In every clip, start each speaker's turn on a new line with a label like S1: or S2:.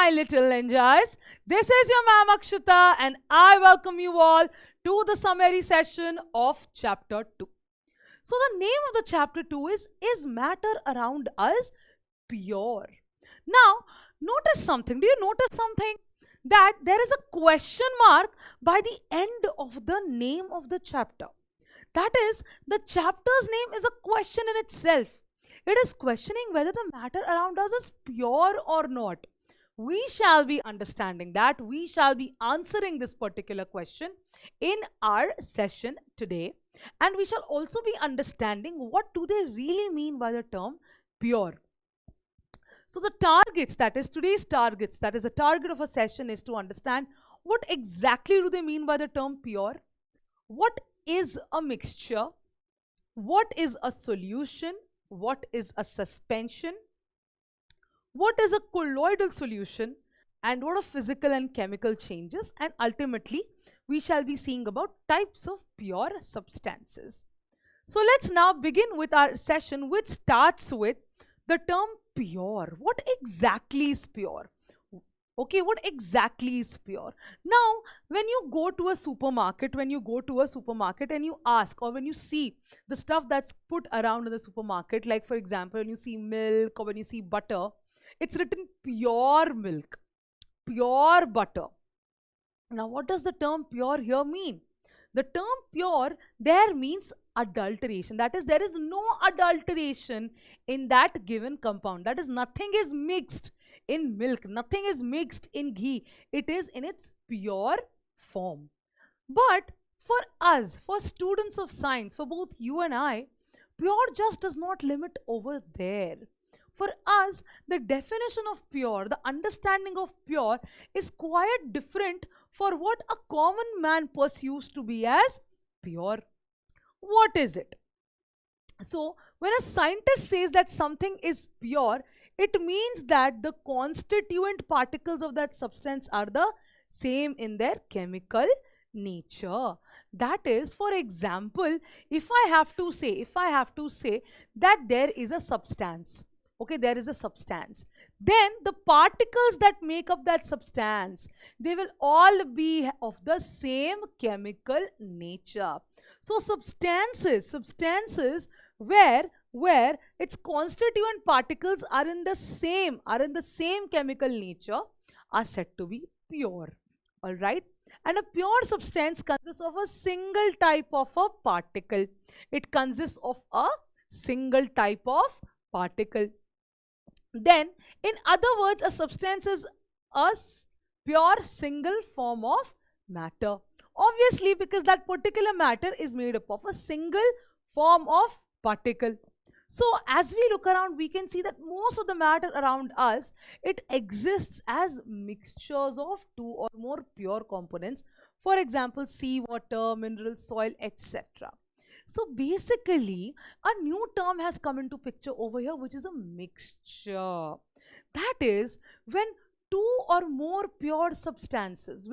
S1: my little ninjas. This is your ma'am Akshita and I welcome you all to the summary session of chapter 2. So the name of the chapter 2 is matter around us pure? Now notice something. Do you notice something? That there is a question mark by the end of the name of the chapter. That is, the chapter's name is a question in itself. It is questioning whether the matter around us is pure or not. We shall be understanding that. We shall be answering this particular question in our session today. And we shall also be understanding what do they really mean by the term pure. So the targets, that is today's targets, that is the target of a session is to understand what exactly do they mean by the term pure, what is a mixture, what is a solution, what is a suspension, what is a colloidal solution, and what are physical and chemical changes, and ultimately we shall be seeing about types of pure substances. So let's now begin with our session, which starts with the term pure. What exactly is pure? Okay, what exactly is pure? Now, when you go to a supermarket, and you ask, or when you see the stuff that's put around in the supermarket, like for example, when you see milk or when you see butter, it's written pure milk, pure butter. Now, what does the term pure here mean? The term pure there means adulteration. That is, there is no adulteration in that given compound. That is, nothing is mixed in milk, nothing is mixed in ghee. It is in its pure form. But for us, for students of science, for both you and I, pure just does not limit over there. For us, the definition of pure, the understanding of pure is quite different for what a common man perceives to be as pure. What is it? So, when a scientist says that something is pure, it means that the constituent particles of that substance are the same in their chemical nature. That is, for example, if I have to say that there is a substance, okay, there is a substance, then the particles that make up that substance, they will all be of the same chemical nature. So substances where its constituent particles are in the same chemical nature are said to be pure. All right. And a pure substance consists of a single type of a particle. It consists of a single type of particle. Then, in other words, a substance is a pure single form of matter. Obviously, because that particular matter is made up of a single form of particle. So, as we look around, we can see that most of the matter around us, it exists as mixtures of two or more pure components. For example, sea, water, minerals, soil, etc. So basically, a new term has come into picture over here, which is a mixture. That is, when two or more pure substances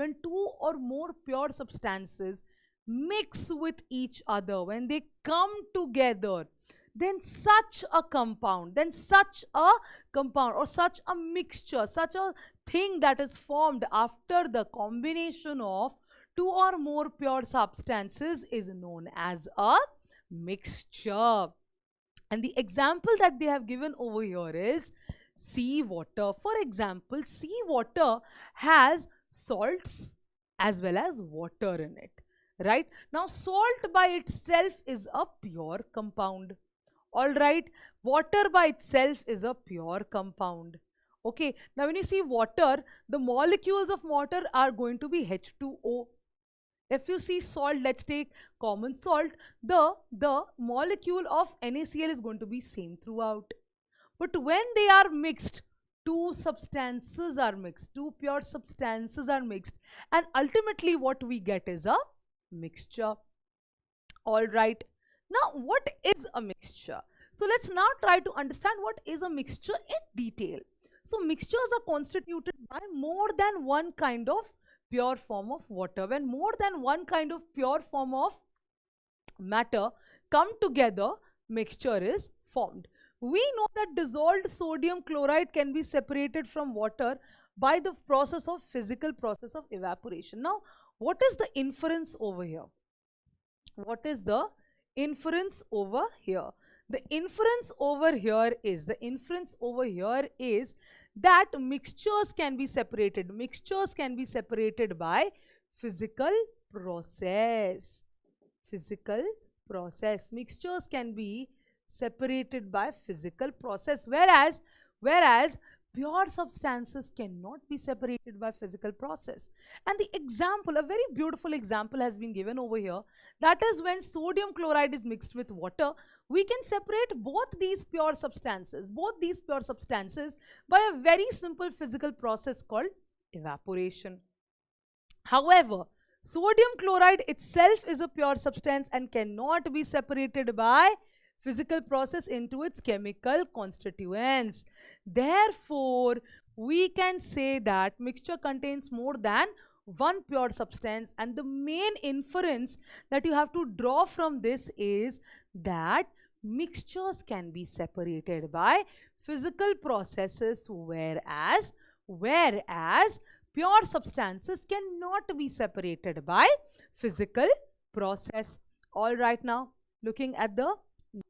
S1: mix with each other, when they come together, then such a compound or such a mixture, such a thing that is formed after the combination of two or more pure substances is known as a mixture. And the example that they have given over here is sea water. For example, sea water has salts as well as water in it. Right? Now, salt by itself is a pure compound. All right. Water by itself is a pure compound. Okay. Now, when you see water, the molecules of water are going to be H2O. If you see salt, let's take common salt, the molecule of NaCl is going to be same throughout. But when they are mixed, two pure substances are mixed, and ultimately what we get is a mixture. All right. Now, what is a mixture? So let's now try to understand what is a mixture in detail. So mixtures are constituted by more than one kind of pure form of water. When more than one kind of pure form of matter come together, mixture is formed. We know that dissolved sodium chloride can be separated from water by the process of physical process of evaporation. Now, what is the inference over here? What is the inference over here? The inference over here is that mixtures can be separated. Mixtures can be separated by physical process. Physical process. Mixtures can be separated by physical process, whereas pure substances cannot be separated by physical process. And the example, a very beautiful example has been given over here. That is when sodium chloride is mixed with water, we can separate both these pure substances by a very simple physical process called evaporation. However, sodium chloride itself is a pure substance and cannot be separated by physical process into its chemical constituents. Therefore, we can say that mixture contains more than one pure substance, and the main inference that you have to draw from this is that mixtures can be separated by physical processes, whereas pure substances cannot be separated by physical process. All right, now looking at the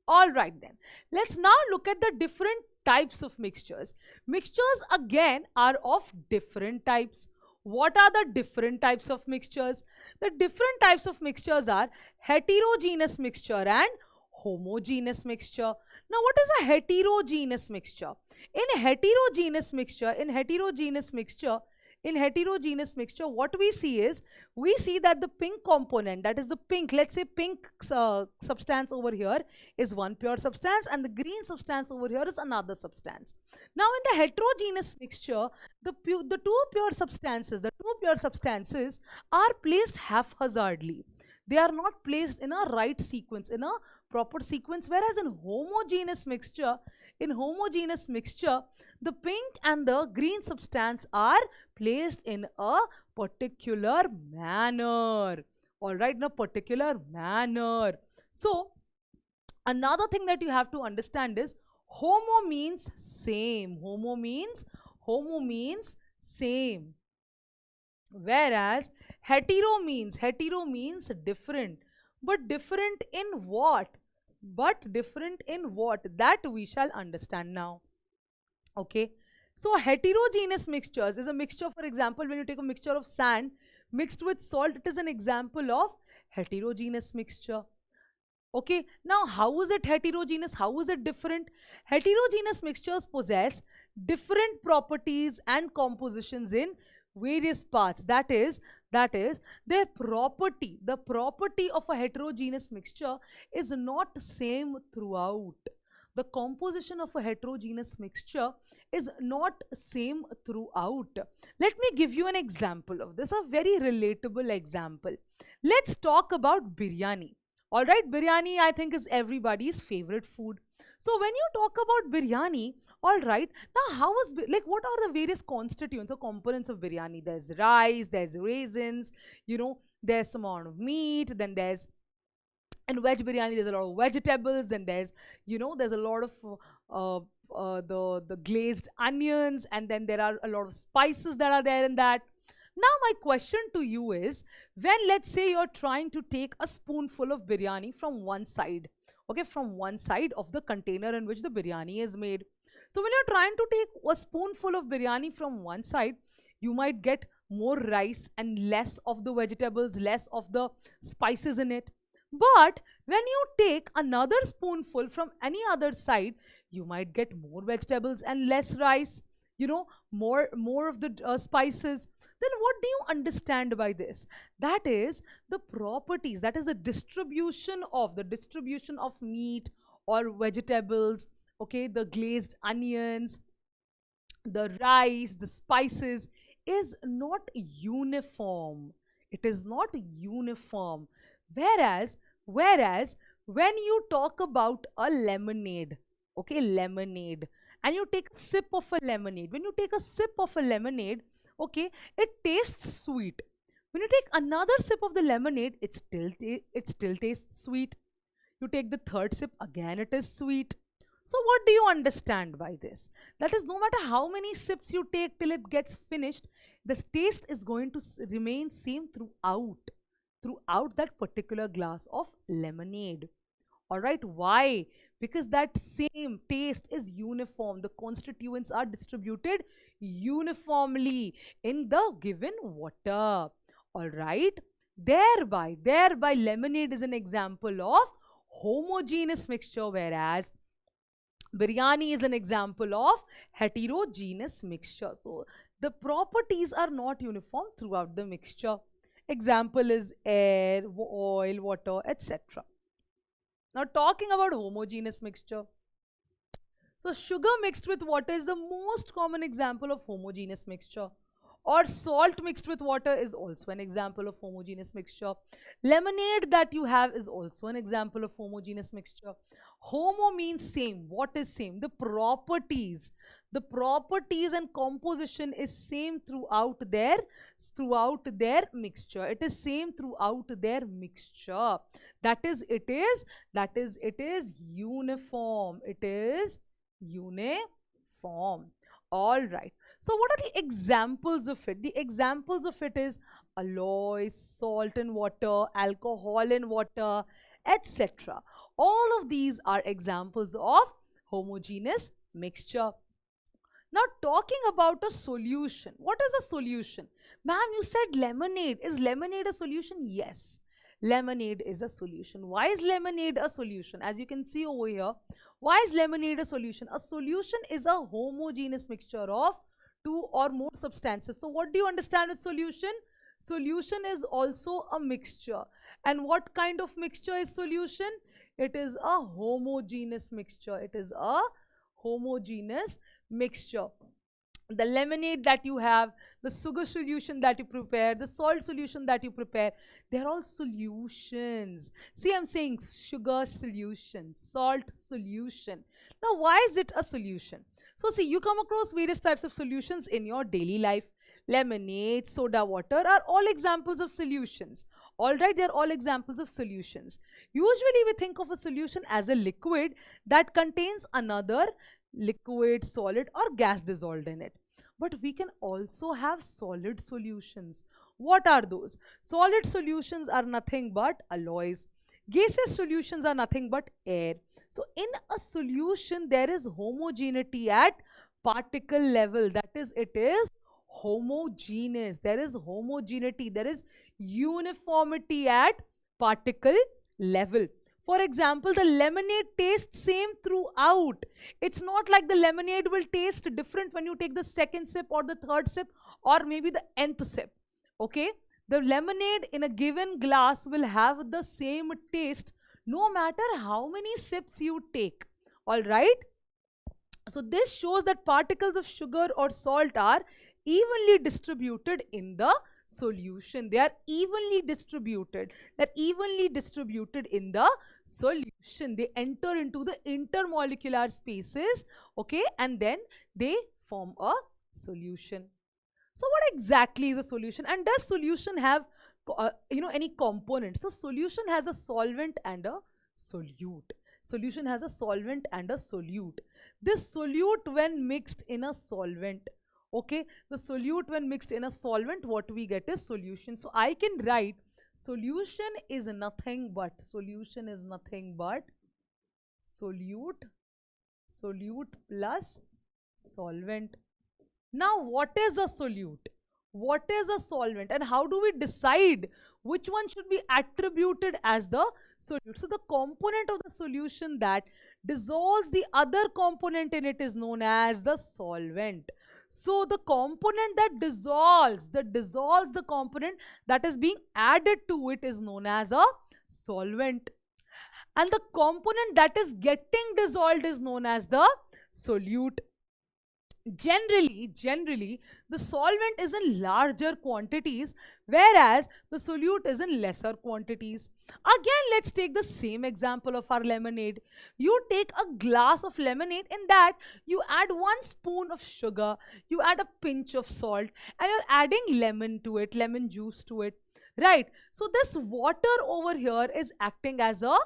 S1: all right, then let's now look at the different types of mixtures. Mixtures again are of different types. What are the different types of mixtures? The different types of mixtures are heterogeneous mixture and homogeneous mixture. Now, what is a heterogeneous mixture? In heterogeneous mixture, what we see is, we see that the pink component, that is the pink, let's say pink substance over here is one pure substance, and the green substance over here is another substance. Now, in the heterogeneous mixture, the two pure substances are placed haphazardly. They are not placed in a right sequence, in a proper sequence, whereas in homogeneous mixture, the pink and the green substance are placed in a particular manner. All right, in a particular manner. So, another thing that you have to understand is homo means same. Homo means same. Whereas hetero means different. But different in what? That we shall understand now. Okay. So heterogeneous mixtures is a mixture, for example, when you take a mixture of sand mixed with salt, it is an example of heterogeneous mixture. Okay. Now, how is it heterogeneous? How is it different? Heterogeneous mixtures possess different properties and compositions in various parts. That is their property. The property of a heterogeneous mixture is not same throughout. The composition of a heterogeneous mixture is not same throughout. Let me give you an example of this, a very relatable example. Let's talk about biryani. All right, biryani I think is everybody's favorite food. So when you talk about biryani, all right, now what are the various constituents or components of biryani? There's rice, there's raisins, there's some amount of meat, then there's, in veg biryani there's a lot of vegetables, then there's a lot of the glazed onions, and then there are a lot of spices that are there in that. Now my question to you is, when let's say you're trying to take a spoonful of biryani from one side, okay, from one side of the container in which the biryani is made. So when you're trying to take a spoonful of biryani from one side, you might get more rice and less of the vegetables, less of the spices in it. But when you take another spoonful from any other side, you might get more vegetables and less rice, more of the spices. Then what do you understand by this? That is the properties, that is the distribution of meat or vegetables, okay, the glazed onions, the rice, the spices is not uniform. It is not uniform. Whereas when you talk about a lemonade, okay, lemonade, and you take a sip of a lemonade, when you take a sip of a lemonade, okay, it tastes sweet. When you take another sip of the lemonade, it still tastes sweet. You take the third sip, again it is sweet. So what do you understand by this? That is, no matter how many sips you take till it gets finished, the taste is going to remain same throughout that particular glass of lemonade. All right, why? Because that same taste is uniform. The constituents are distributed uniformly in the given water. All right, thereby lemonade is an example of homogeneous mixture, whereas biryani is an example of heterogeneous mixture. So the properties are not uniform throughout the mixture. Example is air, oil, water, etc. Now talking about homogeneous mixture. So sugar mixed with water is the most common example of homogeneous mixture. Or salt mixed with water is also an example of homogeneous mixture. Lemonade that you have is also an example of homogeneous mixture. Homo means same. What is same? The properties. The properties and composition is same throughout their mixture. It is same throughout their mixture. That is uniform. It is uniform. All right. So what are the examples of it? The examples of it is alloys, salt in water, alcohol in water, etc. All of these are examples of homogeneous mixture. Now talking about a solution. What is a solution? Ma'am, you said lemonade. Is lemonade a solution? Yes. Lemonade is a solution. Why is lemonade a solution? As you can see over here, why is lemonade a solution? A solution is a homogeneous mixture of two or more substances. So what do you understand with solution? Solution is also a mixture. And what kind of mixture is solution? It is a homogeneous mixture. It is a homogeneous mixture. The lemonade that you have, the sugar solution that you prepare, the salt solution that you prepare, they're all solutions. See, I'm saying sugar solution, salt solution. Now, why is it a solution? So, see, you come across various types of solutions in your daily life. Lemonade, soda water are all examples of solutions. Alright, they're all examples of solutions. Usually, we think of a solution as a liquid that contains another liquid, solid or gas dissolved in it. But we can also have solid solutions. What are those? Solid solutions are nothing but alloys. Gaseous solutions are nothing but air. So in a solution, there is homogeneity at particle level. That is, it is homogeneous. There is homogeneity. There is uniformity at particle level. For example, the lemonade tastes same throughout. It's not like the lemonade will taste different when you take the second sip or the third sip or maybe the nth sip. Okay? The lemonade in a given glass will have the same taste no matter how many sips you take. Alright? So this shows that particles of sugar or salt are evenly distributed in the solution. They are evenly distributed. They're evenly distributed in the solution. They enter into the intermolecular spaces, okay, and then they form a solution. So what exactly is a solution? And does solution have any components? So solution has a solvent and a solute. Solution has a solvent and a solute. This solute, when mixed in a solvent, okay, the solute when mixed in a solvent, what we get is solution. So I can write solution is nothing but solute plus solvent. Now what is a solute? What is a solvent? And how do we decide which one should be attributed as the solute? So the component of the solution that dissolves the other component in it is known as the solvent. So the component that dissolves the component that is being added to it is known as a solvent. And the component that is getting dissolved is known as the solute. Generally, the solvent is in larger quantities, whereas the solute is in lesser quantities. Again, let's take the same example of our lemonade. You take a glass of lemonade, in that you add 1 spoon of sugar, you add a pinch of salt, and you're adding lemon to it, lemon juice to it. Right? So this water over here is acting as the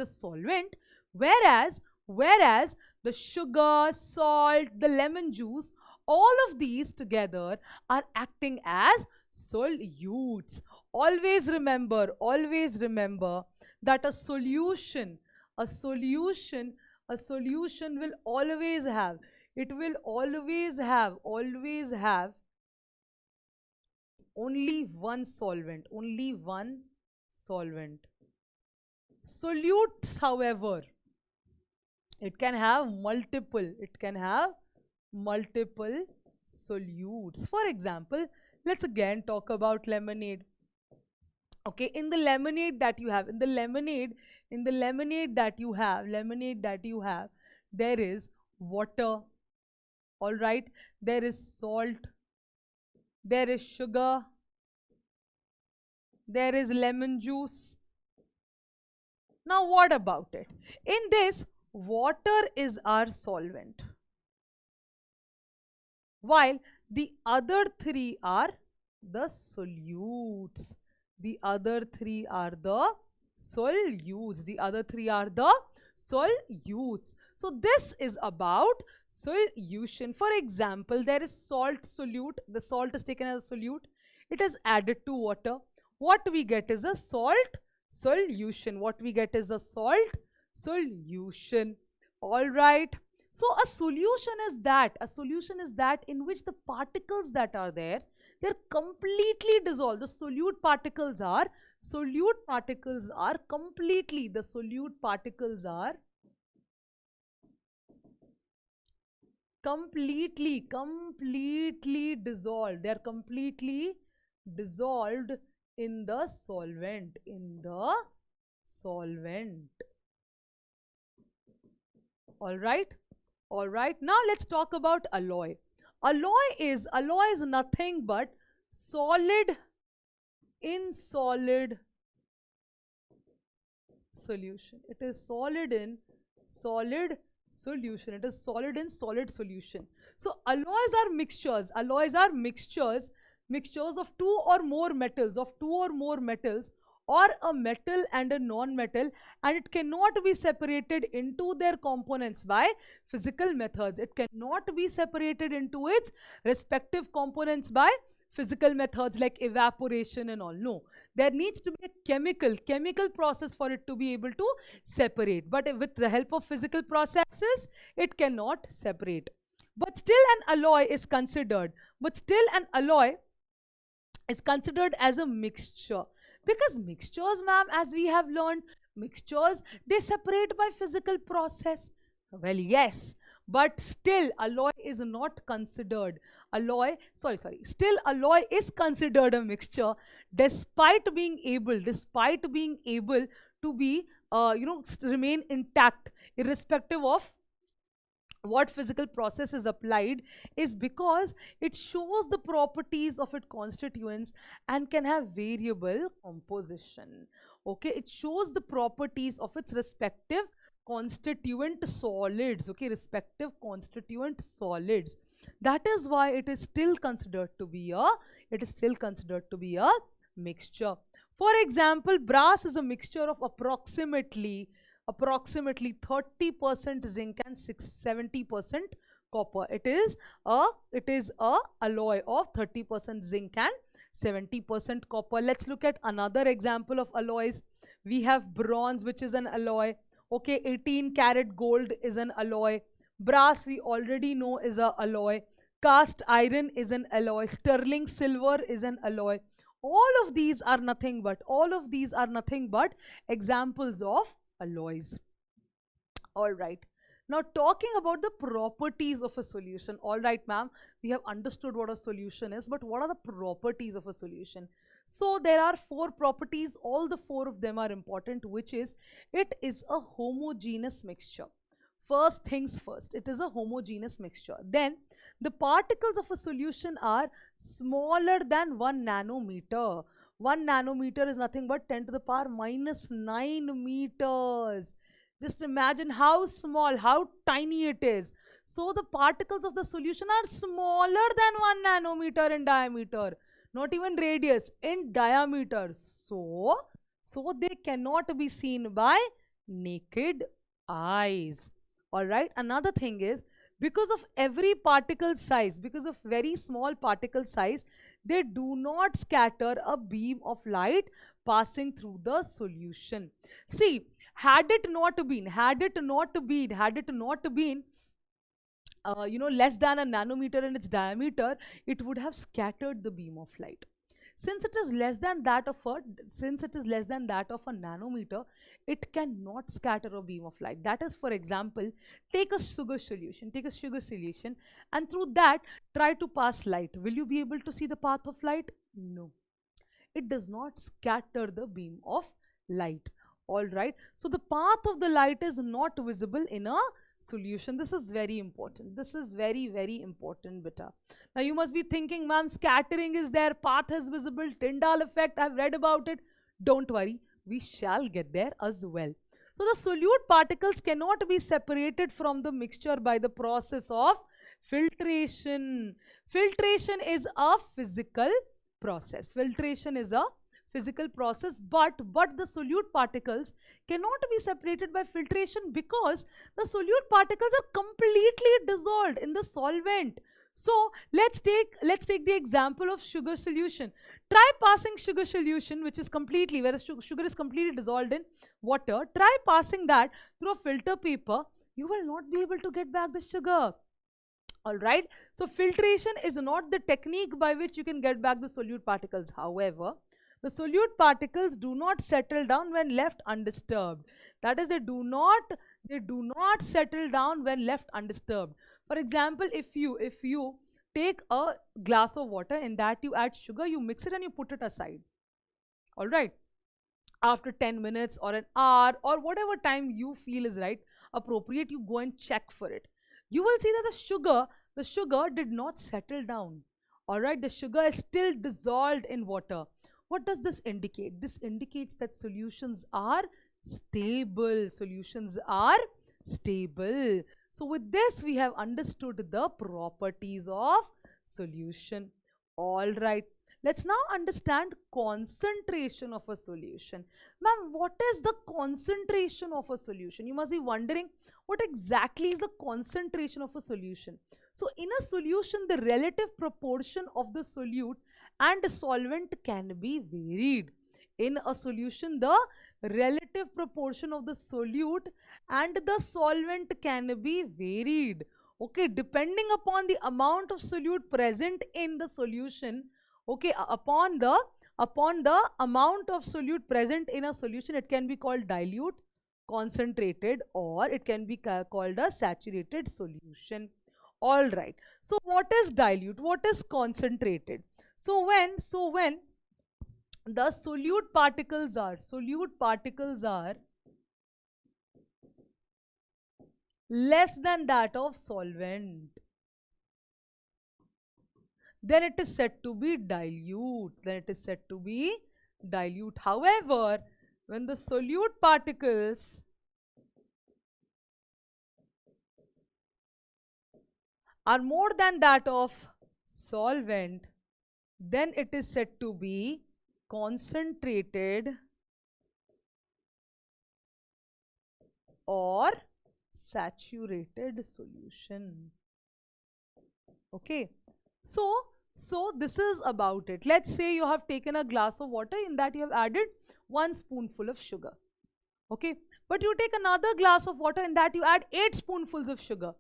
S1: solvent, Whereas the sugar, salt, the lemon juice, all of these together are acting as solutes. Always remember that a solution, a solution will always have, it will always have only one solvent, only one solvent. Solutes, however, it can have multiple solutes. For example, let's again talk about lemonade. Okay, in the lemonade that you have, lemonade that you have, there is water, all right, there is salt, there is sugar, there is lemon juice. Now what about it? In this, water is our solvent, while the other three are the solutes. The other three are the solutes. So this is about solution. For example, there is salt solute. The salt is taken as a solute. It is added to water. What we get is a salt solution. All right. So a solution is that in which the particles that are there, they're completely dissolved. The solute particles are completely dissolved. They're completely dissolved in the solvent. All right. Now let's talk about alloy. Alloy is nothing but solid in solid solution. It is solid in solid solution. So alloys are mixtures. Mixtures of two or more metals, or a metal and a non-metal, and it cannot be separated into their components by physical methods. It cannot be separated into its respective components by physical methods like evaporation and all. No, there needs to be a chemical process for it to be able to separate. But with the help of physical processes, it cannot separate. But still an alloy is considered as a mixture. Because mixtures, ma'am, as we have learned, mixtures, they separate by physical process. Well, yes, but still alloy is not considered. Still alloy is considered a mixture, despite being able to be, remain intact, irrespective of what physical process is applied, is because it shows the properties of its constituents and can have variable composition. Okay, it shows the properties of its respective constituent solids. Okay, respective constituent solids. That is why it is still considered to be a mixture. For example, brass is a mixture of approximately 30% zinc and 70% copper. It is a alloy of 30% zinc and 70% copper. Let's look at another example of alloys. We have bronze, which is an alloy. Okay, 18 karat gold is an alloy. Brass, we already know, is an alloy. Cast iron is an alloy. Sterling silver is an alloy. All of these are nothing but examples of alloys. All right. Now talking about the properties of a solution. All right, ma'am, we have understood what a solution is, but what are the properties of a solution? So there are 4 properties. All the 4 of them are important, which is, it is a homogeneous mixture. First things first, it is a homogeneous mixture. Then the particles of a solution are smaller than 1 nanometer. 1 nanometer is nothing but 10 to the power minus 9 meters. Just imagine how small, how tiny it is. So the particles of the solution are smaller than 1 nanometer in diameter, not even radius, in diameter. So they cannot be seen by naked eyes. All right. Another thing is, because of every particle size, because of very small particle size, they do not scatter a beam of light passing through the solution. See, had it not been less than a nanometer in its diameter, it would have scattered the beam of light. Since it is less than that of a nanometer, it cannot scatter a beam of light. That is, for example, take a sugar solution, and through that try to pass light. Will you be able to see the path of light? No, it does not scatter the beam of light. All right, so the path of the light is not visible in a solution. This is very important. This is very, very important, beta. Now you must be thinking, ma'am, scattering is there, path is visible, Tyndall effect, I've read about it. Don't worry, we shall get there as well. So the solute particles cannot be separated from the mixture by the process of filtration. Filtration is a physical process. Filtration is a physical process, but the solute particles cannot be separated by filtration because the solute particles are completely dissolved in the solvent. So let's take the example of sugar solution. Try passing sugar solution, which is completely, where the sugar is completely dissolved in water. Try passing that through a filter paper. You will not be able to get back the sugar. All right. So filtration is not the technique by which you can get back the solute particles. However, the solute particles do not settle down when left undisturbed. That is, they do not settle down when left undisturbed. For example, if you take a glass of water, in that you add sugar, you mix it and you put it aside. All right. After 10 minutes or an hour or whatever time you feel is appropriate, you go and check for it. You will see that the sugar did not settle down. All right. The sugar is still dissolved in water. What does this indicate? This indicates that solutions are stable. Solutions are stable. So with this, we have understood the properties of solution. All right. Let's now understand concentration of a solution. Ma'am, what is the concentration of a solution? You must be wondering, what exactly is the concentration of a solution? So in a solution, the relative proportion of the solute and solvent can be varied. In a solution, the relative proportion of the solute and the solvent can be varied. Okay, depending upon the amount of solute present in the solution. Okay, upon the amount of solute present in a solution, it can be called dilute, concentrated, or it can be called a saturated solution. All right. So what is dilute? What is concentrated? So when the solute particles are less than that of solvent, then it is said to be dilute. However, when the solute particles are more than that of solvent, then it is said to be concentrated or saturated solution. Okay. So this is about it. Let's say you have taken a glass of water, in that you have added 1 spoonful of sugar. Okay. But you take another glass of water, in that you add 8 spoonfuls of sugar.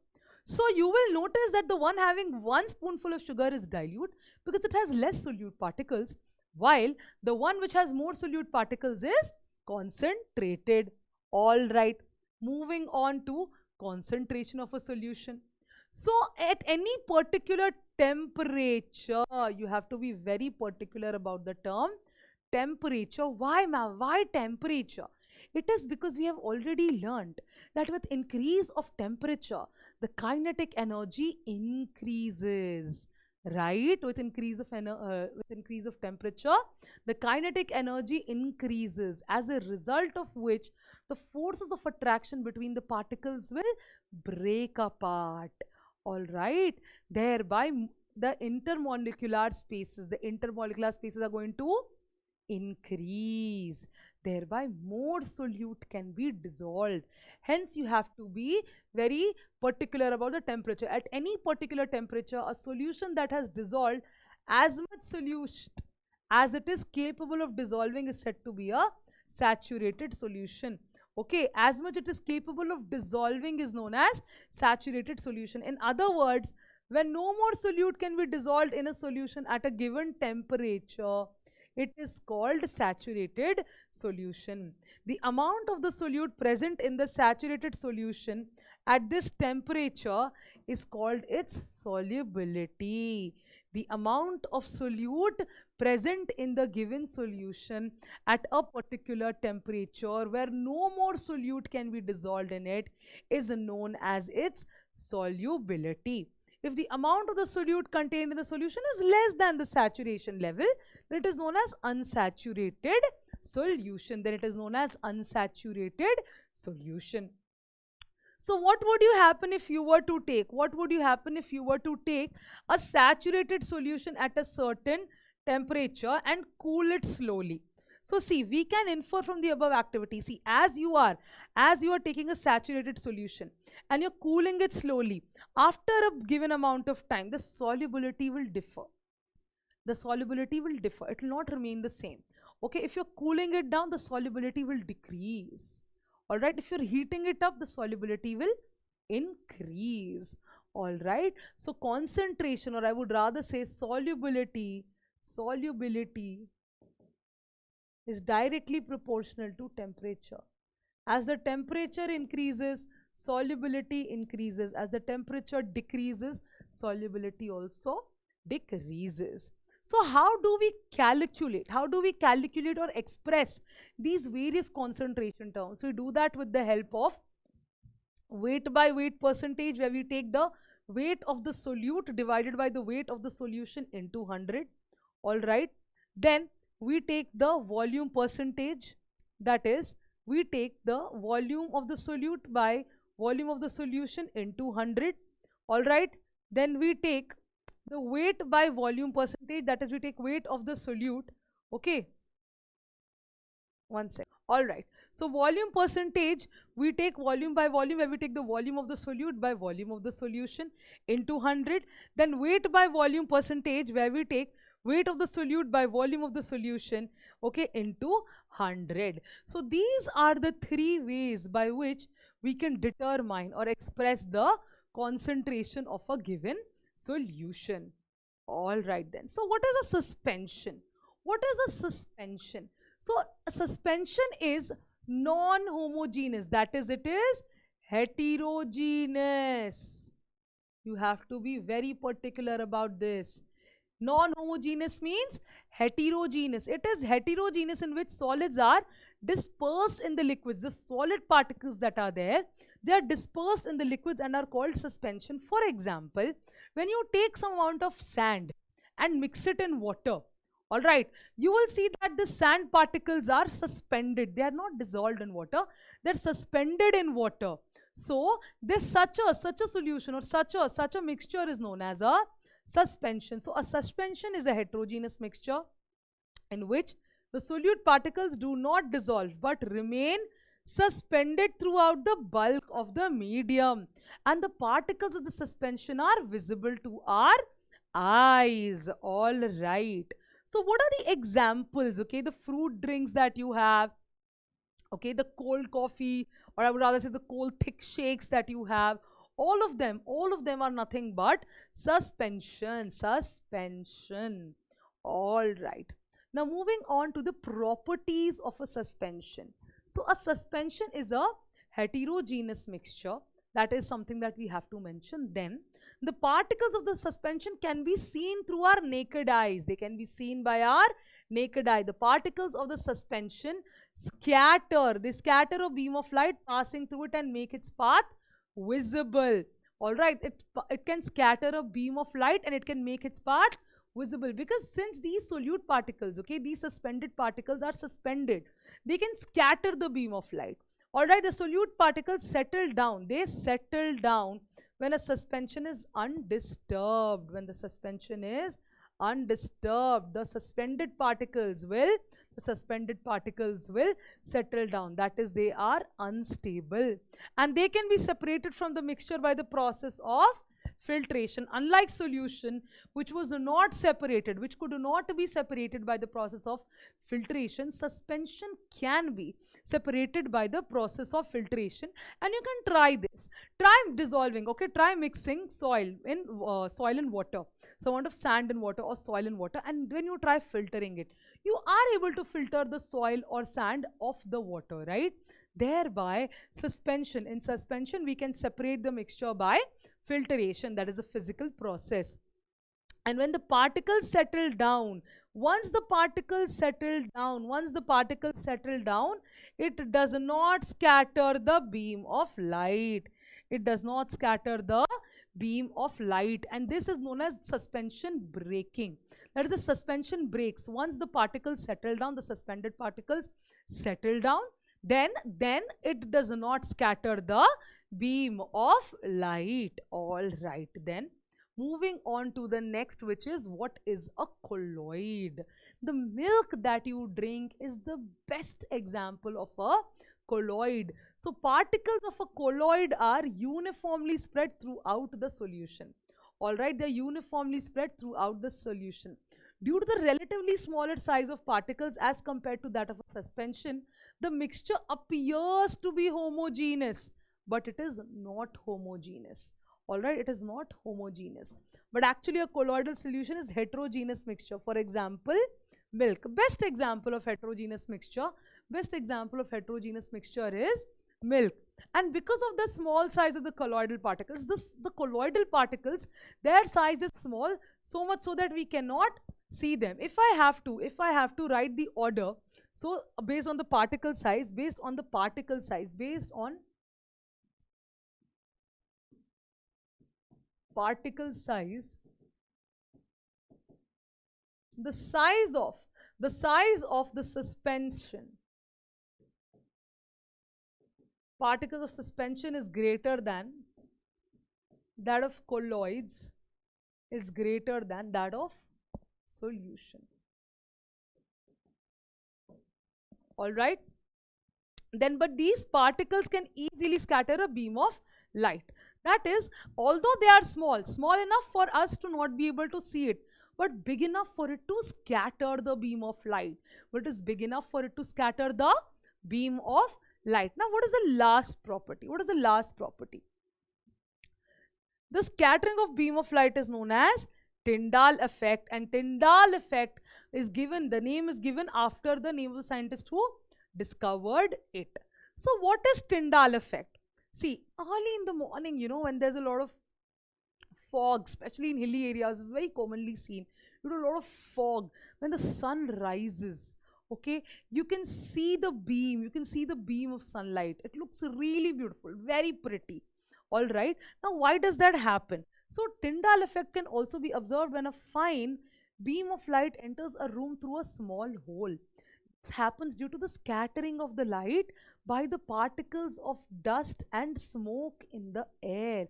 S1: So you will notice that the one having 1 spoonful of sugar is dilute because it has less solute particles, while the one which has more solute particles is concentrated. All right. Moving on to concentration of a solution. So at any particular temperature, you have to be very particular about the term temperature. Why, ma'am? Why temperature? It is because we have already learned that with increase of temperature, the kinetic energy increases. Right? With increase of temperature, the kinetic energy increases, as a result of which the forces of attraction between the particles will break apart. All right. Thereby, the intermolecular spaces are going to increase. thereby more solute can be dissolved. Hence, you have to be very particular about the temperature. At any particular temperature, a solution that has dissolved as much solution as it is capable of dissolving is said to be a saturated solution. Okay, as much it is capable of dissolving is known as saturated solution. In other words, when no more solute can be dissolved in a solution at a given temperature, it is called saturated solution. The amount of the solute present in the saturated solution at this temperature is called its solubility. The amount of solute present in the given solution at a particular temperature where no more solute can be dissolved in it is known as its solubility. If the amount of the solute contained in the solution is less than the saturation level, then it is known as unsaturated solution. Then it is known as unsaturated solution. So what would you happen if you were to take? What would you happen if you were to take a saturated solution at a certain temperature and cool it slowly? So see, we can infer from the above activity. See, as you are taking a saturated solution and you're cooling it slowly, after a given amount of time, the solubility will differ. The solubility will differ. It will not remain the same. Okay, if you're cooling it down, the solubility will decrease. Alright, if you're heating it up, the solubility will increase. Alright, so concentration, or I would rather say solubility is directly proportional to temperature. As the temperature increases, solubility increases. As the temperature decreases, solubility also decreases. So how do we calculate? How do we calculate or express these various concentration terms? We do that with the help of weight by weight percentage, where we take the weight of the solute divided by the weight of the solution into 100. Alright. Then we take the volume percentage, that is, we take the volume of the solute by volume of the solution into 100. Alright. Then we take the weight by volume percentage, that is, we take weight of the solute. Okay. One sec. Alright. So volume percentage, we take volume by volume, where we take the volume of the solute by volume of the solution into 100. Then weight by volume percentage, where we take weight of the solute by volume of the solution, okay, into 100. So these are the three ways by which we can determine or express the concentration of a given solution. Alright then. So what is a suspension? What is a suspension? So a suspension is non-homogeneous, that is, it is heterogeneous. You have to be very particular about this. Non-homogeneous means heterogeneous. It is heterogeneous in which solids are dispersed in the liquids. The solid particles that are there, they are dispersed in the liquids and are called suspension. For example, when you take some amount of sand and mix it in water, alright, you will see that the sand particles are suspended. They are not dissolved in water. They are suspended in water. So this such a solution or such a mixture is known as a suspension. So a suspension is a heterogeneous mixture in which the solute particles do not dissolve but remain suspended throughout the bulk of the medium, and the particles of the suspension are visible to our eyes. All right. So what are the examples? Okay, the fruit drinks that you have, okay, the cold coffee, or I would rather say the cold thick shakes that you have, all of them are nothing but suspension. All right. Now moving on to the properties of a suspension. So a suspension is a heterogeneous mixture. That is something that we have to mention. Then the particles of the suspension can be seen through our naked eyes. They can be seen by our naked eye. The particles of the suspension scatter. They scatter a beam of light passing through it and make its path visible. Alright, it can scatter a beam of light and it can make its path visible, because since these solute particles, okay, these suspended particles are suspended, they can scatter the beam of light. Alright, the solute particles settle down. They settle down when a suspension is undisturbed. When the suspension is undisturbed, the suspended particles will the suspended particles will settle down. That is, they are unstable. And they can be separated from the mixture by the process of filtration. Unlike solution, which was not separated, which could not be separated by the process of filtration, suspension can be separated by the process of filtration. And you can try this. Try dissolving, okay? Try mixing soil in water. So amount of sand in water or soil in water, and when you try filtering it, you are able to filter the soil or sand of the water, right? Thereby, suspension. In suspension, we can separate the mixture by filtration. That is a physical process. And when the particles settle down, once the particles settle down, it does not scatter the beam of light. It does not scatter the beam of light, and this is known as suspension breaking. That is, the suspension breaks. Once the particles settle down, the suspended particles settle down, then it does not scatter the beam of light. All right, then moving on to the next, which is, what is a colloid? The milk that you drink is the best example of a colloid. So particles of a colloid are uniformly spread throughout the solution. All right, they are uniformly spread throughout the solution. Due to the relatively smaller size of particles as compared to that of a suspension, the mixture appears to be homogeneous, but it is not homogeneous. All right, it is not homogeneous. But actually a colloidal solution is heterogeneous mixture. For example, milk. Best example of heterogeneous mixture is milk. And because of the small size of the colloidal particles, the colloidal particles, their size is small, so much so that we cannot see them. If I have to write the order, so based on the particle size, the size of the suspension, particles of suspension is greater than that of colloids, is greater than that of solution. All right, then but these particles can easily scatter a beam of light. That is, although they are small enough for us to not be able to see it, but big enough for it to scatter the beam of light. What is big enough for it to scatter the beam of light? Now, what is the last property? The scattering of beam of light is known as Tyndall effect, and Tyndall effect is given, the name is given after the name of the scientist who discovered it. So what is Tyndall effect? See, early in the morning, you know, when there's a lot of fog, especially in hilly areas, is very commonly seen. You know, a lot of fog. When the sun rises, okay, you can see the beam of sunlight. It looks really beautiful, very pretty. All right, now why does that happen? So Tyndall effect can also be observed when a fine beam of light enters a room through a small hole. This happens due to the scattering of the light by the particles of dust and smoke in the air.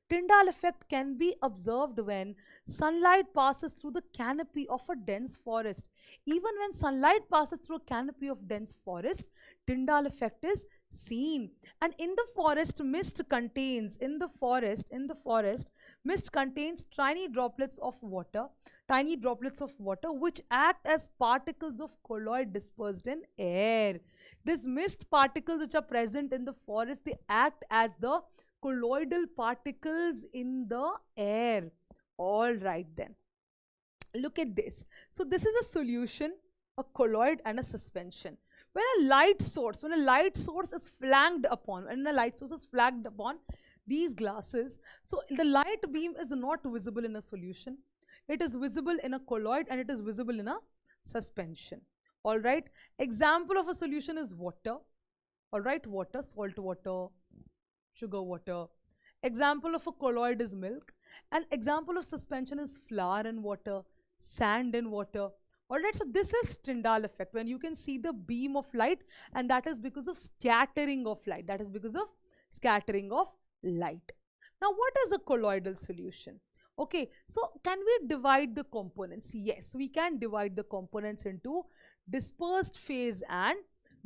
S1: Tyndall effect can be observed when sunlight passes through the canopy of a dense forest. Even when sunlight passes through a canopy of dense forest, Tyndall effect is seen. And in the forest, mist contains tiny droplets of water, which act as particles of colloid dispersed in air. These mist particles which are present in the forest, they act as the colloidal particles in the air. All right, then look at this. So this is a solution, a colloid, and a suspension. When a light source is flanked upon these glasses, so the light beam is not visible in a solution. It is visible in a colloid and it is visible in a suspension. All right, example of a solution is water. All right, water, salt water, sugar water. Example of a colloid is milk. An example of suspension is flour in water, sand in water. Alright, so this is Tyndall effect, when you can see the beam of light, and that is because of scattering of light. Now, what is a colloidal solution? Okay, so can we divide the components? Yes, we can divide the components into dispersed phase and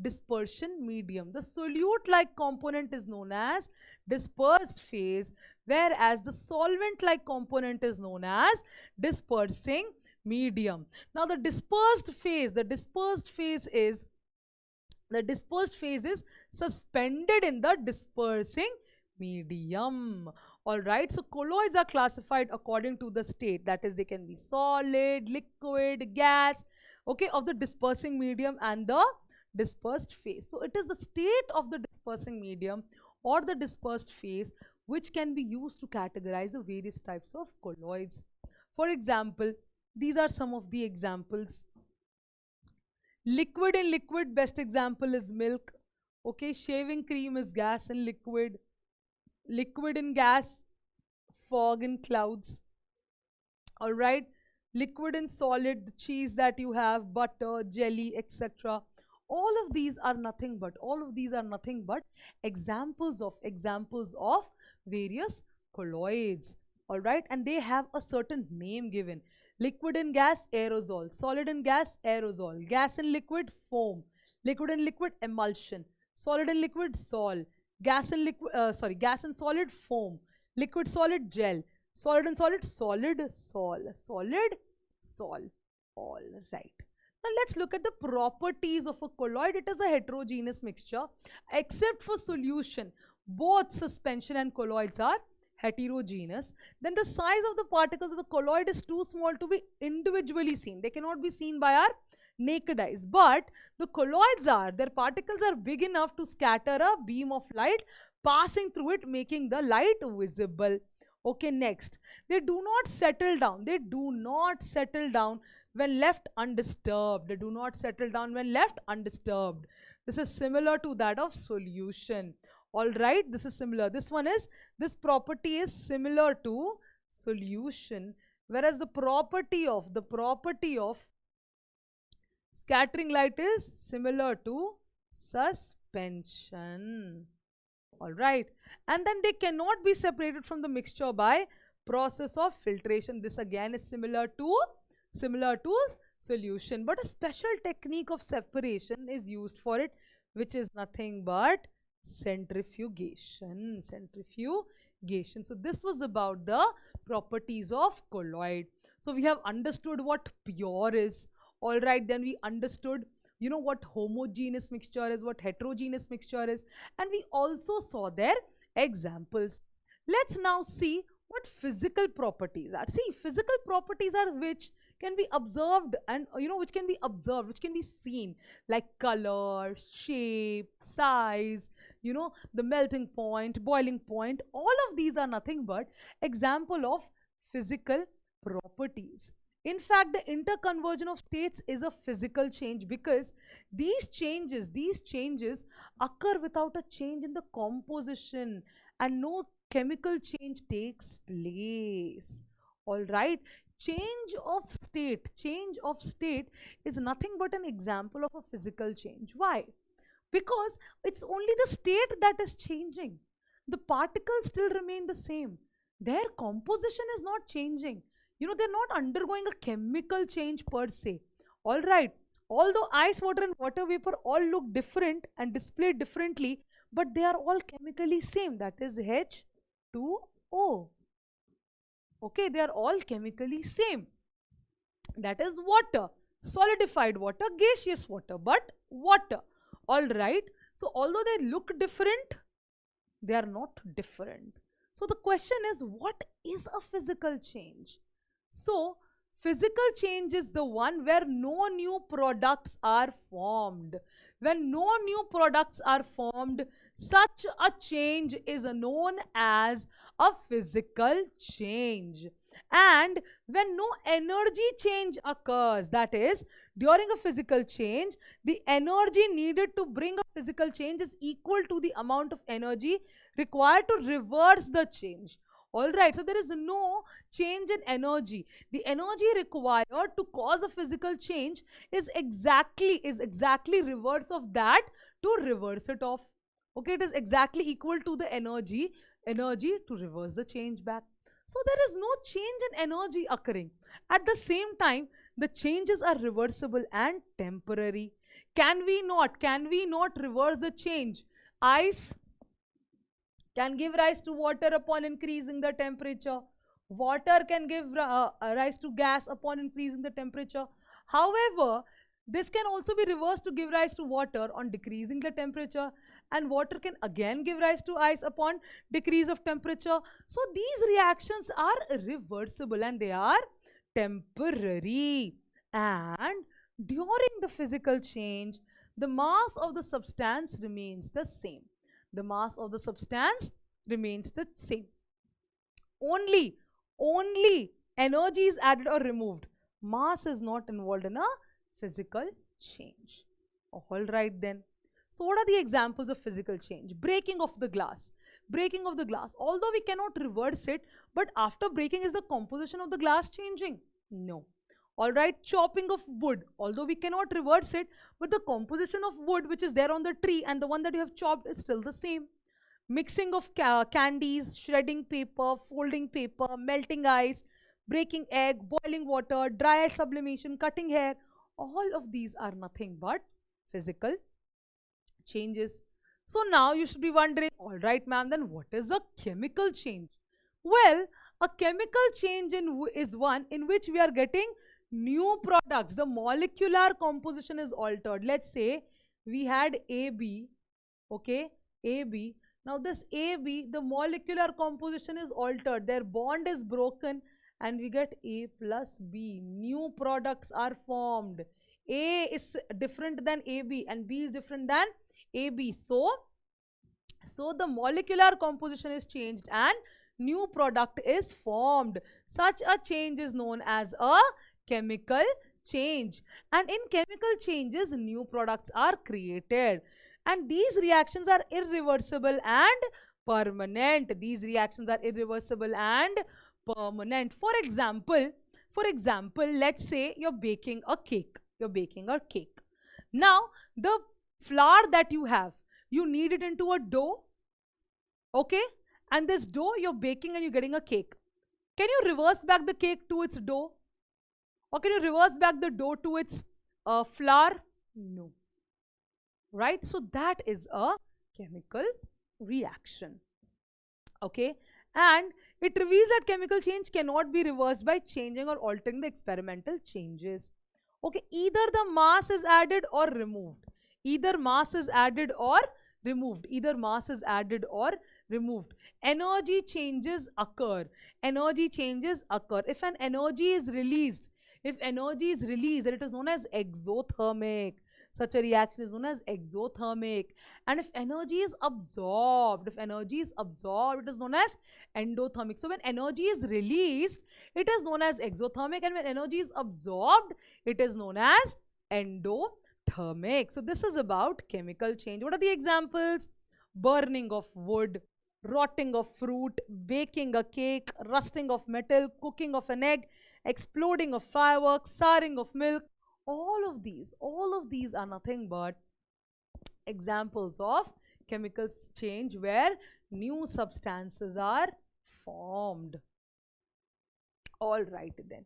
S1: dispersion medium. The solute-like component is known as dispersed phase, whereas the solvent-like component is known as dispersing medium. Now the dispersed phase is suspended in the dispersing medium. All right, so colloids are classified according to the state, that is, they can be solid, liquid, gas, okay, of the dispersing medium and the dispersed phase. So it is the state of the dispersing medium or the dispersed phase which can be used to categorize the various types of colloids. For example, these are some of the examples. Liquid in liquid, best example is milk. Okay, shaving cream is gas and liquid. Liquid in gas, fog in clouds. All right, liquid and solid, the cheese that you have, butter, jelly, etc. All of these are nothing but examples of various colloids. All right, and they have a certain name given. Liquid in gas, aerosol. Solid in gas, aerosol. Gas in liquid, foam. Liquid in liquid, emulsion. Solid in liquid, sol. Gas in liquid, gas and solid, foam. Liquid solid, gel. Solid and solid, solid, sol. Solid, sol. All right. Now let's look at the properties of a colloid. It is a heterogeneous mixture. Except for solution, both suspension and colloids are heterogeneous. Then the size of the particles of the colloid is too small to be individually seen. They cannot be seen by our naked eyes. But the colloids their particles are big enough to scatter a beam of light passing through it, making the light visible. Okay, next. They do not settle down. They do not settle down when left undisturbed. They do not settle down when left undisturbed. This is similar to that of solution. All right, this is similar. This property is similar to solution, whereas the property of scattering light is similar to suspension. All right, and then they cannot be separated from the mixture by process of filtration. This again is similar to solution, but a special technique of separation is used for it, which is nothing but centrifugation. So this was about the properties of colloid. So we have understood what pure is. All right, then we understood what homogeneous mixture is, what heterogeneous mixture is, and we also saw their examples. Let's now see what physical properties are. See, physical properties are which can be observed and which can be seen, like color, shape, size, the melting point, boiling point. All of these are nothing but example of physical properties. In fact, the interconversion of states is a physical change because these changes occur without a change in the composition and no chemical change takes place. All right, change of state is nothing but an example of a physical change. Why? Because it's only the state that is changing. The particles still remain the same. Their composition is not changing. They're not undergoing a chemical change per se. All right, although ice, water and water vapor all look different and display differently, but they are all chemically same, that is H2O. Okay, they are all chemically same. That is water, solidified water, gaseous water, but water. All right, so although they look different, they are not different. So the question is, what is a physical change? So physical change is the one where no new products are formed. When no new products are formed, such a change is known as a physical change. And when no energy change occurs, that is, during a physical change, the energy needed to bring a physical change is equal to the amount of energy required to reverse the change. All right, so there is no change in energy. The energy required to cause a physical change is exactly reverse of that to reverse it off. Okay, it is exactly equal to the energy to reverse the change back. So there is no change in energy occurring. At the same time, the changes are reversible and temporary. Can we not reverse the change? Ice can give rise to water upon increasing the temperature. Water can give rise to gas upon increasing the temperature. However, this can also be reversed to give rise to water on decreasing the temperature, and water can again give rise to ice upon decrease of temperature. So these reactions are reversible and they are temporary. And during the physical change, the mass of the substance remains the same. The mass of the substance remains the same. Only energy is added or removed. Mass is not involved in a physical change. All right then. So what are the examples of physical change? Breaking of the glass. Breaking of the glass. Although we cannot reverse it, but after breaking, is the composition of the glass changing? No. All right, chopping of wood. Although we cannot reverse it, but the composition of wood which is there on the tree and the one that you have chopped is still the same. Mixing of candies, shredding paper, folding paper, melting ice, breaking egg, boiling water, dry ice sublimation, cutting hair. All of these are nothing but physical changes. So now you should be wondering, all right, ma'am, then what is a chemical change? Well, a chemical change is one in which we are getting new products. The molecular composition is altered. Let's say we had AB, okay, AB. Now this AB, the molecular composition is altered. Their bond is broken and we get A plus B. New products are formed. A is different than AB and B is different than AB. So the molecular composition is changed and new product is formed. Such a change is known as a chemical change. And in chemical changes, new products are created. And these reactions are irreversible and permanent. These reactions are irreversible and permanent. For example, let's say you're baking a cake. Now, the flour that you have, you knead it into a dough. Okay? And this dough you're baking and you're getting a cake. Can you reverse back the cake to its dough? Or can you reverse back the dough to its flour? No. Right? So that is a chemical reaction. Okay? And it reveals that chemical change cannot be reversed by changing or altering the experimental changes. Okay, either the mass is added or removed. Either mass is added or removed. Either mass is added or removed. Energy changes occur. Energy changes occur. If an energy is released, then it is known as exothermic. Such a reaction is known as exothermic. And if energy is absorbed, it is known as endothermic. So when energy is released, it is known as exothermic, and when energy is absorbed, it is known as endothermic. So this is about chemical change. What are the examples? Burning of wood, rotting of fruit, baking a cake, rusting of metal, cooking of an egg, exploding of fireworks, souring of milk. All of these are nothing but examples of chemical change where new substances are formed. All right then.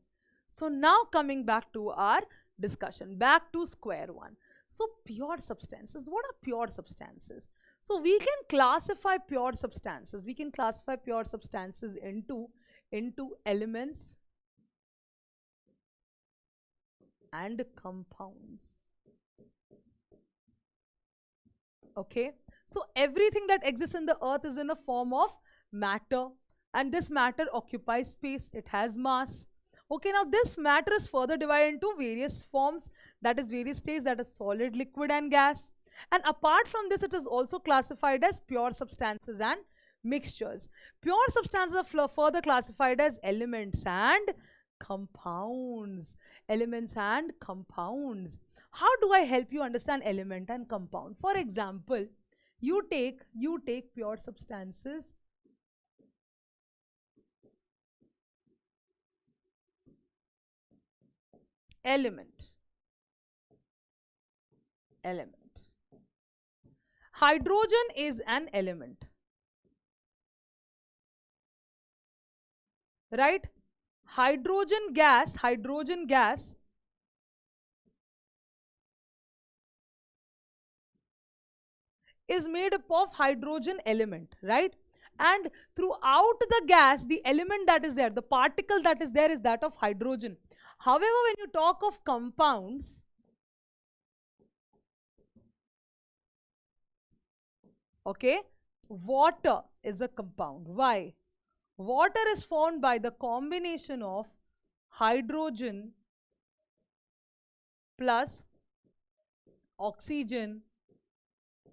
S1: So now coming back to our discussion, back to square one. So pure substances. What are pure substances? So we can classify pure substances. Into elements and compounds. Okay, so everything that exists in the earth is in a form of matter, and this matter occupies space. It has mass. Okay, now this matter is further divided into various forms, that is various states, that is solid, liquid and gas. And apart from this, it is also classified as pure substances and mixtures. Pure substances are further classified as elements and compounds. Elements and compounds. How do I help you understand element and compound? For example, you take pure substances, element. Hydrogen is an element. right? Hydrogen gas is made up of hydrogen element, right? And throughout the gas, the element that is there, the particle that is there, is that of hydrogen. However, when you talk of compounds, okay, water is a compound. Why? Water is formed by the combination of hydrogen plus oxygen,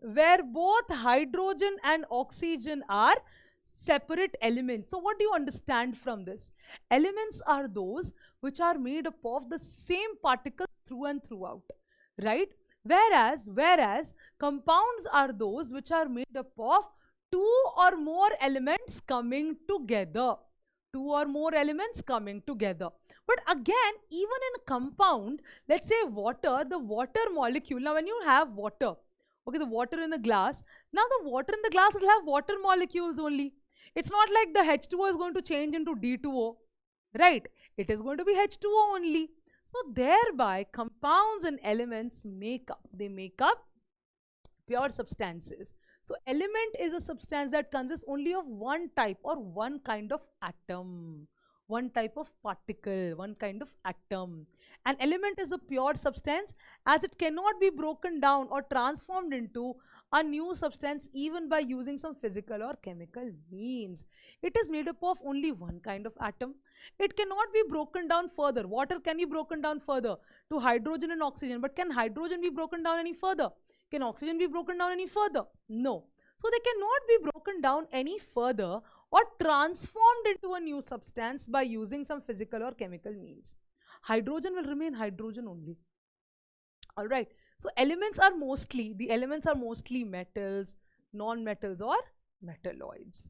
S1: where both hydrogen and oxygen are separate elements. So what do you understand from this? Elements are those which are made up of the same particle through and throughout, right? Whereas compounds are those which are made up of two or more elements coming together. Two or more elements coming together. But again, even in a compound, let's say water, the water molecule, now when you have water, okay, the water in the glass, now the water in the glass will have water molecules only. It's not like the H2O is going to change into D2O, right? It is going to be H2O only. So thereby compounds and elements they make up pure substances. So element is a substance that consists only of one type or one kind of atom, one type of particle, one kind of atom. An element is a pure substance as it cannot be broken down or transformed into a new substance even by using some physical or chemical means. It is made up of only one kind of atom. It cannot be broken down further. Water can be broken down further to hydrogen and oxygen, but can hydrogen be broken down any further? Can oxygen be broken down any further? No. So they cannot be broken down any further or transformed into a new substance by using some physical or chemical means. Hydrogen will remain hydrogen only. All right. So the elements are mostly metals, non-metals or metalloids.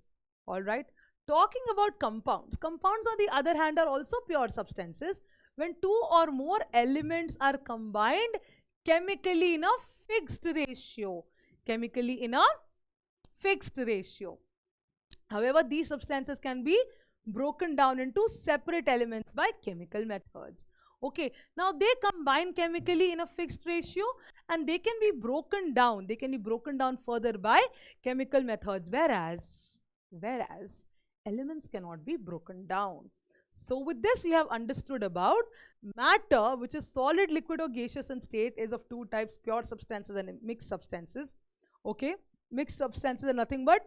S1: All right. Talking about compounds. Compounds on the other hand are also pure substances when two or more elements are combined chemically in a fixed ratio. Chemically in a fixed ratio. However, these substances can be broken down into separate elements by chemical methods. Okay, now they combine chemically in a fixed ratio and they can be broken down. They can be broken down further by chemical methods, whereas elements cannot be broken down. So with this, we have understood about matter, which is solid, liquid or gaseous in state, is of two types: pure substances and mixed substances. Okay, mixed substances are nothing but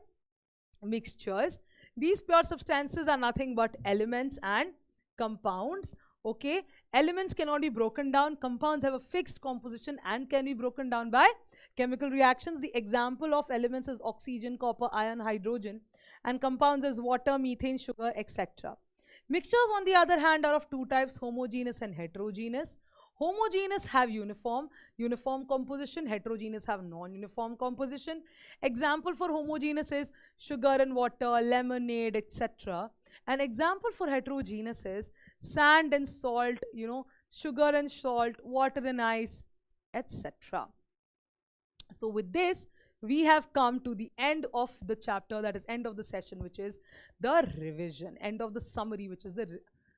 S1: mixtures. These pure substances are nothing but elements and compounds. Okay, elements cannot be broken down. Compounds have a fixed composition and can be broken down by chemical reactions. The example of elements is oxygen, copper, iron, hydrogen, and compounds is water, methane, sugar, etc. Mixtures, on the other hand, are of two types: homogeneous and heterogeneous. Homogeneous have uniform composition, heterogeneous have non-uniform composition. Example for homogeneous is sugar and water, lemonade, etc. An example for heterogeneous is sand and salt, sugar and salt, water and ice, etc. So with this, we have come to the end of the chapter, that is end of the session, which is the revision, end of the summary, which is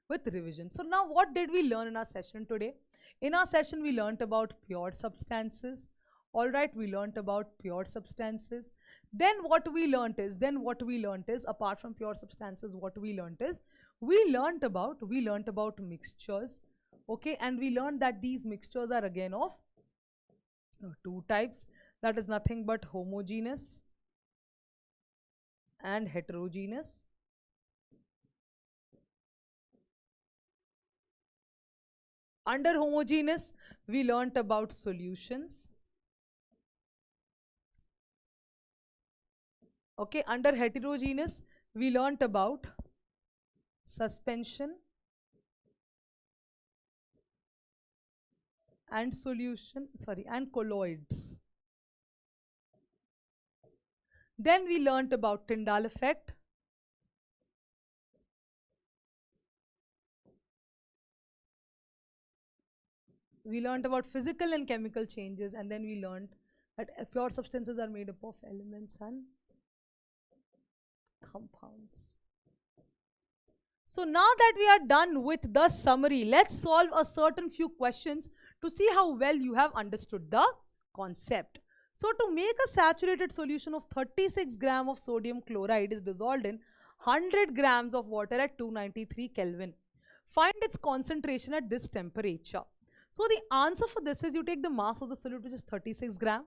S1: with revision. So now what did we learn in our session today? In our session, we learnt about pure substances. All right, we learnt about pure substances. Then what we learnt is, apart from pure substances, we learnt about mixtures. Okay, and we learned that these mixtures are again of two types. That is nothing but homogeneous and heterogeneous. Under homogeneous, we learnt about solutions. Okay, under heterogeneous, we learnt about suspension and and colloids. Then we learnt about Tyndall effect. We learnt about physical and chemical changes, and then we learnt that pure substances are made up of elements and compounds. So now that we are done with the summary, let's solve a certain few questions to see how well you have understood the concept. So to make a saturated solution of 36 gram of sodium chloride is dissolved in 100 grams of water at 293 Kelvin. Find its concentration at this temperature. So the answer for this is you take the mass of the solute, which is 36 gram.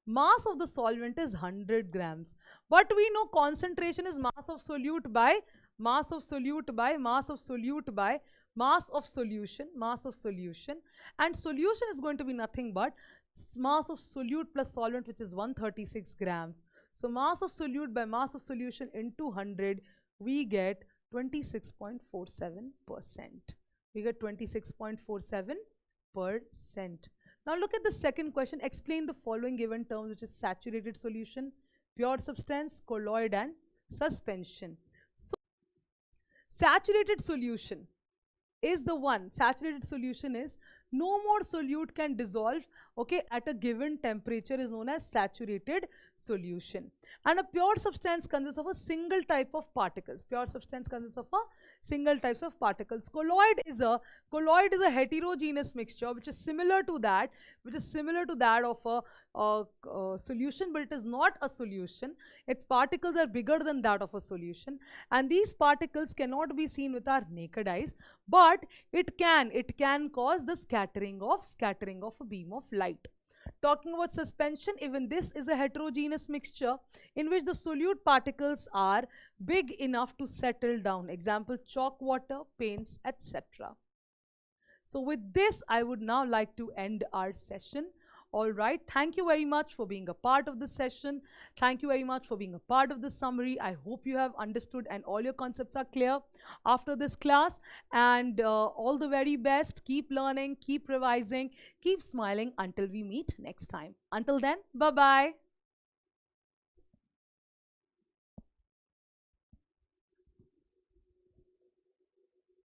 S1: Mass of the solvent is 100 grams. But we know concentration is mass of solute by mass of solute by mass of solute by mass of solution, and solution is going to be nothing but mass of solute plus solvent, which is 136 grams. So mass of solute by mass of solution into 100, we get 26.47%. We get 26.47%. Now look at the second question. Explain the following given terms, which is saturated solution, pure substance, colloid and suspension. So saturated solution is the one. Saturated solution is no more solute can dissolve, okay, at a given temperature is known as saturated solution. And a pure substance consists of a single type of particles. Pure substance consists of a single types of particles. Colloid is a heterogeneous mixture which is similar to that of a solution, but it is not a solution. Its particles are bigger than that of a solution, and these particles cannot be seen with our naked eyes, but it can cause the scattering of a beam of light. Talking about suspension, even this is a heterogeneous mixture in which the solute particles are big enough to settle down. Example, chalk water, paints, etc. So with this, I would now like to end our session. All right. Thank you very much for being a part of this session. Thank you very much for being a part of this summary. I hope you have understood and all your concepts are clear after this class. And all the very best. Keep learning, keep revising, keep smiling until we meet next time. Until then, bye-bye.